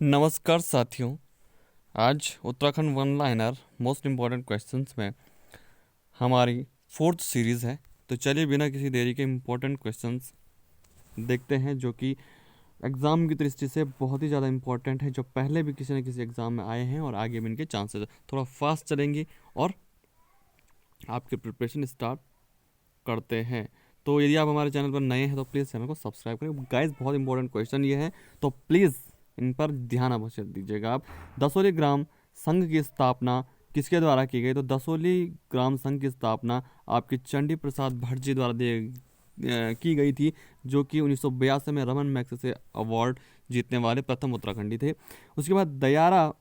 नमस्कार साथियों। आज Uttarakhand one liner most important questions में हमारी फोर्थ सीरीज़ है। तो चलिए बिना किसी देरी के इम्पोर्टेंट क्वेश्चंस देखते हैं, जो कि एग्ज़ाम की दृष्टि से बहुत ही ज़्यादा इम्पोर्टेंट है, जो पहले भी किसी न किसी एग्ज़ाम में आए हैं और आगे भी इनके चांसेस है। थोड़ा फास्ट चलेंगे और आपके प्रिपरेशन स्टार्ट करते हैं। तो यदि आप हमारे चैनल पर नए हैं तो प्लीज़ चैनल को सब्सक्राइब करें। गाइस, बहुत इंपॉर्टेंट क्वेश्चन ये है, तो प्लीज़ इन पर ध्यान अवश्य दीजिएगा आप। दसोली ग्राम संघ की स्थापना किसके द्वारा की गई? तो दसोली ग्राम संघ की स्थापना आपकी चंडी प्रसाद भट्ट जी द्वारा की गई थी, जो कि 1982 में रमन मैग्सेसे अवार्ड जीतने वाले प्रथम उत्तराखंडी थे। उसके बाद दयारा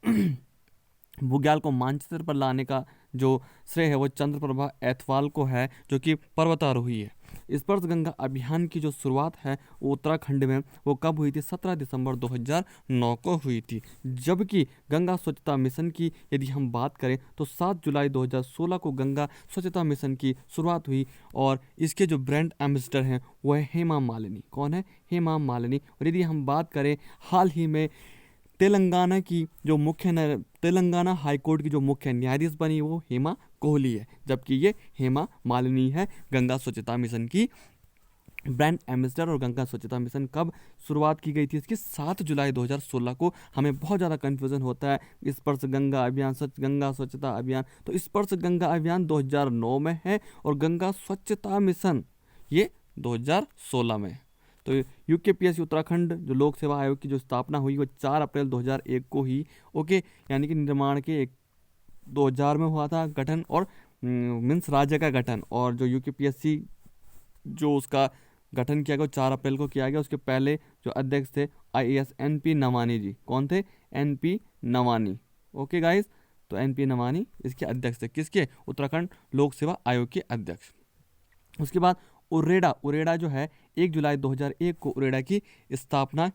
बुग्याल को मानचित्र पर लाने का जो श्रेय है वो चंद्रप्रभा एथवाल को है, जो कि पर्वतारोही है। स्पर्श गंगा अभियान की जो शुरुआत है वो उत्तराखंड में वो कब हुई थी? 17 दिसंबर 2009 को हुई थी। जबकि गंगा स्वच्छता मिशन की यदि हम बात करें तो 7 जुलाई 2016 को गंगा स्वच्छता मिशन की शुरुआत हुई, और इसके जो ब्रांड एम्बेसडर हैं वो है हेमा मालिनी। कौन है? हेमा मालिनी। और यदि हम बात करें हाल ही में तेलंगाना की जो तेलंगाना हाई कोर्ट की जो मुख्य न्यायाधीश बनी वो हेमा कोहली है, जबकि ये हेमा मालिनी है गंगा स्वच्छता मिशन की ब्रांड एम्बेसडर। और गंगा स्वच्छता मिशन कब शुरुआत की गई थी इसकी? 7 जुलाई 2016 को। हमें बहुत ज़्यादा कन्फ्यूज़न होता है स्पर्श गंगा अभियान, गंगा स्वच्छता अभियान। तो स्पर्श गंगा अभियान 2009 में है और गंगा स्वच्छता मिशन ये 2016 में है। तो यूकेपीएससी उत्तराखंड जो लोक सेवा आयोग की जो स्थापना हुई वो 4 अप्रैल 2001 को ही, ओके, यानी कि निर्माण के 2000 में हुआ था गठन, और मीन्स राज्य का गठन। और जो यूकेपीएससी जो उसका गठन किया गया 4 अप्रैल को किया गया। उसके पहले जो अध्यक्ष थे आईएएस एनपी नवानी जी। कौन थे? एनपी नवानी। ओके गाइस, तो एनपी नवानी इसके अध्यक्ष थे। किसके? उत्तराखंड लोक सेवा आयोग के अध्यक्ष। उसके बाद उरेडा जो है 1 जुलाई 2001 को उरेडा की स्थापना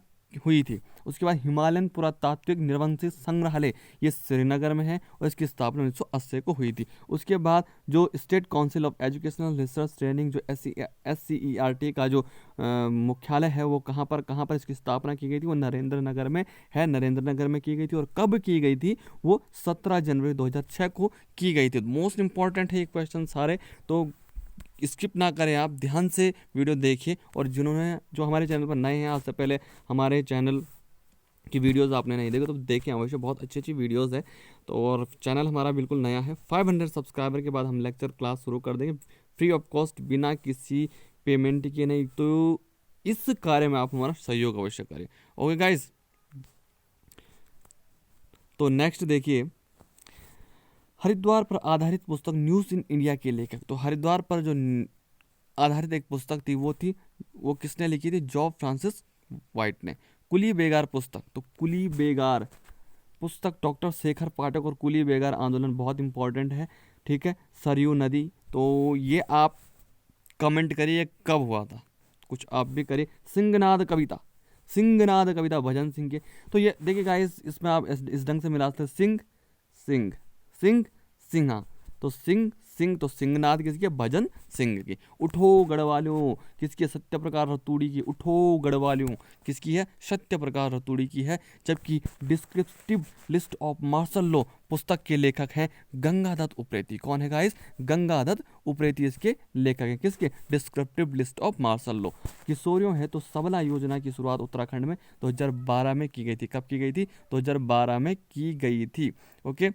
हुई थी। उसके बाद हिमालयन पुरातात्विक निर्वंशी संग्रहालय ये श्रीनगर में है और इसकी स्थापना 1980 को हुई थी। उसके बाद जो state council of educational research training जो SCERT का जो मुख्यालय है वो कहाँ पर इसकी स्थापना की गई थी? वो नरेंद्र नगर में है। नरेंद्र नगर में की गई थी। और कब की गई थी? वो 17 जनवरी 2006 को की गई थी। मोस्ट इंपॉर्टेंट है ये क्वेश्चन सारे, तो स्किप ना करें, आप ध्यान से वीडियो देखिए। और जो हमारे चैनल पर नए हैं, आज से पहले हमारे चैनल की वीडियोस आपने नहीं देखी तो देखें अवश्य, बहुत अच्छी अच्छी वीडियोस है। तो और चैनल हमारा बिल्कुल नया है। 500 सब्सक्राइबर के बाद हम लेक्चर क्लास शुरू कर देंगे फ्री ऑफ कॉस्ट, बिना किसी पेमेंट के। नहीं तो इस कार्य में आप हमारा सहयोग अवश्य करें। ओके गाइज, तो नेक्स्ट देखिए, हरिद्वार पर आधारित पुस्तक न्यूज़ इन इंडिया के लेखक। तो हरिद्वार पर जो आधारित एक पुस्तक थी वो किसने लिखी थी? जॉब फ्रांसिस वाइट ने। कुली बेगार पुस्तक, तो कुली बेगार पुस्तक डॉक्टर शेखर पाठक। और कुली बेगार आंदोलन बहुत इंपॉर्टेंट है, ठीक है। सरयू नदी, तो ये आप कमेंट करिए कब हुआ था, कुछ आप भी करिए। सिंहनाद कविता भजन सिंह के। तो ये देखिए गाइस, इसमें आप इस ढंग से मिलाते हैं सिंह सिंह सिंह सिंहा। तो सिंह तो सिंहनाद किसकी है? भजन सिंह की। उठो गढ़वालियों किसकी है? सत्य प्रकार रतूड़ी की। उठो गढ़वालियों किसकी है? सत्य प्रकार रतूड़ी की है। जबकि descriptive list of martial law पुस्तक के लेखक हैं गंगादत्त उप्रेती। कौन है गाइस? गंगादत्त उप्रेती इसके लेखक हैं। किसके? Descriptive list of martial law. किशोरियों है तो सबला योजना की शुरुआत उत्तराखंड में 2012 में की गई थी। कब की गई थी? 2012 में की गई थी। ओके।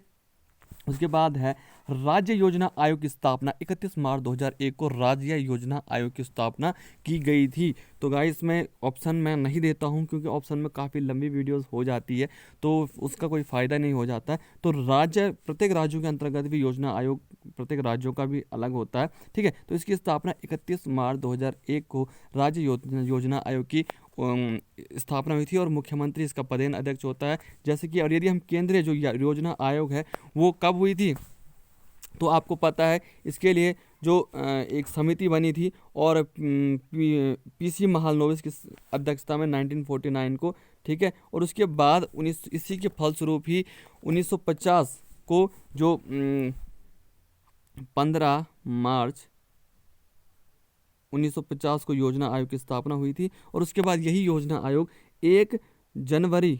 उसके बाद है राज्य योजना आयोग की स्थापना 31 मार्च 2001 को राज्य योजना आयोग की स्थापना की गई थी। तो गाइस, मैं ऑप्शन में नहीं देता हूं क्योंकि ऑप्शन में काफ़ी लंबी वीडियोस हो जाती है, तो उसका कोई फ़ायदा नहीं हो जाता है। तो प्रत्येक राज्यों के अंतर्गत भी योजना आयोग प्रत्येक राज्यों का भी अलग होता है, ठीक है। तो इसकी स्थापना 31 मार्च 2001 को राज्य योजना आयोग की स्थापना हुई थी और मुख्यमंत्री इसका पदेन अध्यक्ष होता है। जैसे कि, और यदि हम केंद्रीय जो योजना आयोग है वो कब हुई थी, तो आपको पता है इसके लिए जो एक समिति बनी थी और पीसी महालनोबिस की अध्यक्षता में 1949 को, ठीक है। और उसके बाद इसी के फलस्वरूप ही 1950 को जो 15 मार्च 1950 को योजना आयोग की स्थापना हुई थी। और उसके बाद यही योजना आयोग 1 जनवरी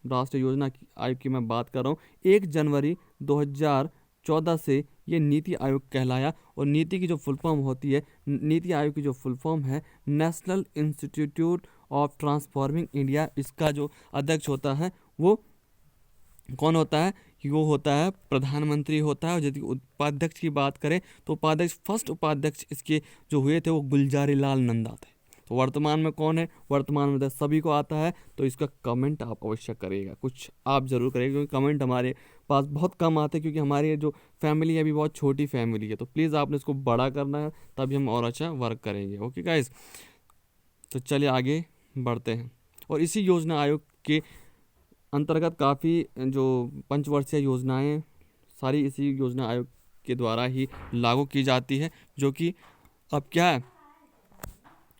राष्ट्रीय योजना आयोग की मैं बात कर रहा हूँ। 1 जनवरी 2014 से ये नीति आयोग कहलाया और नीति की जो फुल फॉर्म होती है, नीति आयोग की जो फुल फॉर्म है national institute of transforming India. इसका जो अध्यक्ष होता है वो कौन होता है? वो होता है प्रधानमंत्री होता है। और यदि उपाध्यक्ष की बात करें तो उपाध्यक्ष, फर्स्ट उपाध्यक्ष इसके जो हुए थे वो गुलजारी लाल नंदा थे। तो वर्तमान में कौन है? वर्तमान में सभी को आता है। तो इसका कमेंट आप अवश्य करिएगा, कुछ आप जरूर करिएगा, क्योंकि कमेंट हमारे पास बहुत कम आते हैं, क्योंकि हमारी जो फैमिली है अभी बहुत छोटी फैमिली है। तो प्लीज़ आपने इसको बड़ा करना है, तभी हम और अच्छा वर्क करेंगे। ओके गाइस, तो चलिए आगे बढ़ते हैं। और इसी योजना आयोग के अंतर्गत काफ़ी जो पंचवर्षीय योजनाएं सारी इसी योजना आयोग के द्वारा ही लागू की जाती है, जो कि अब क्या है।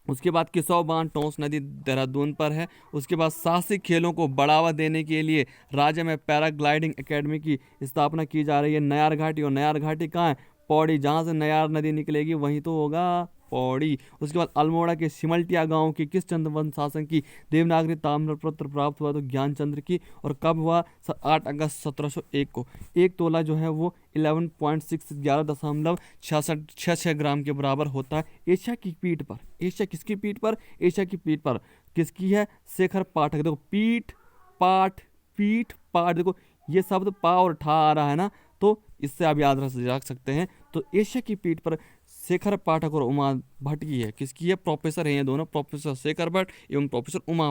उसके बाद किसौ बांध टोंस नदी देहरादून पर है। उसके बाद साहसिक खेलों को बढ़ावा देने के लिए राज्य में पैराग्लाइडिंग एकेडमी की स्थापना की जा रही है। नयार घाटी, और नयार घाटी कहाँ है? पौड़ी, जहाँ से नयार नदी निकलेगी वहीं तो होगा पौड़ी। उसके बाद अल्मोड़ा के सिमल्टिया गांव की किस चंद्रवंश शासन की देवनागरी ताम्रपत्र प्राप्त हुआ? तो ज्ञानचंद्र की। और कब हुआ? 8 अगस्त 1701 को। एक तोला जो है वो 11.66 ग्राम के बराबर होता है। एशिया की पीठ पर, एशिया किसकी पीठ पर? एशिया की पीठ पर किसकी है? शेखर पाठक। देखो पीठ, पाठ, पीठ, पाठ, देखो ये शब्द पा और ठा आ रहा है ना, तो इससे आप याद रख सकते हैं। तो एशिया की पीठ पर शेखर पाठक और उमा भट्ट की है। किसकी है? प्रोफेसर हैं ये दोनों, प्रोफेसर शेखर भट्ट एवं प्रोफेसर उमा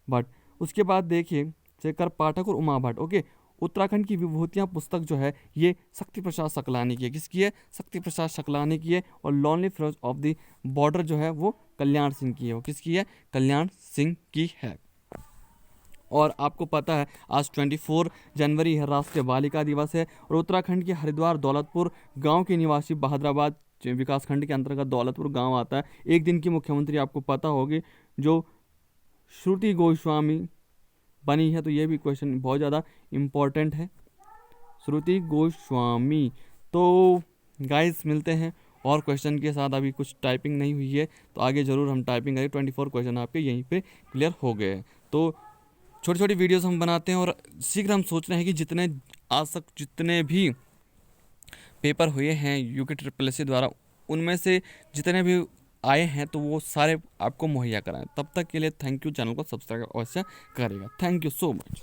भट्ट। उसके बाद देखिए शेखर पाठक और उमा भट्ट। ओके, उत्तराखंड की विभूतियाँ पुस्तक जो है ये शक्ति प्रसाद सकलानी की है। किसकी है? शक्ति प्रसाद सकलानी की है। और lonely furrows of the border जो है वो कल्याण सिंह की है। वो किसकी है? कल्याण सिंह की है। और आपको पता है आज 24 जनवरी है, राष्ट्रीय बालिका दिवस है। और उत्तराखंड के हरिद्वार दौलतपुर गांव के निवासी बहादुराबाद विकासखंड के अंतर्गत दौलतपुर गांव आता है। एक दिन की मुख्यमंत्री आपको पता होगी जो श्रुति गोस्वामी बनी है। तो ये भी क्वेश्चन बहुत ज़्यादा इम्पोर्टेंट है, श्रुति गोस्वामी। तो गाइस मिलते हैं और क्वेश्चन के साथ। अभी कुछ टाइपिंग नहीं हुई है तो आगे ज़रूर हम टाइपिंग करें। 24 क्वेश्चन आपके यहीं पे क्लियर हो गए हैं। तो छोटी छोटी वीडियोस हम बनाते हैं और शीघ्र हम सोच रहे हैं कि जितने आज तक जितने भी पेपर हुए हैं यूके SSSC द्वारा, उनमें से जितने भी आए हैं तो वो सारे आपको मुहैया कराएं। तब तक के लिए थैंक यू। चैनल को सब्सक्राइब अवश्य करेगा। Thank you so much.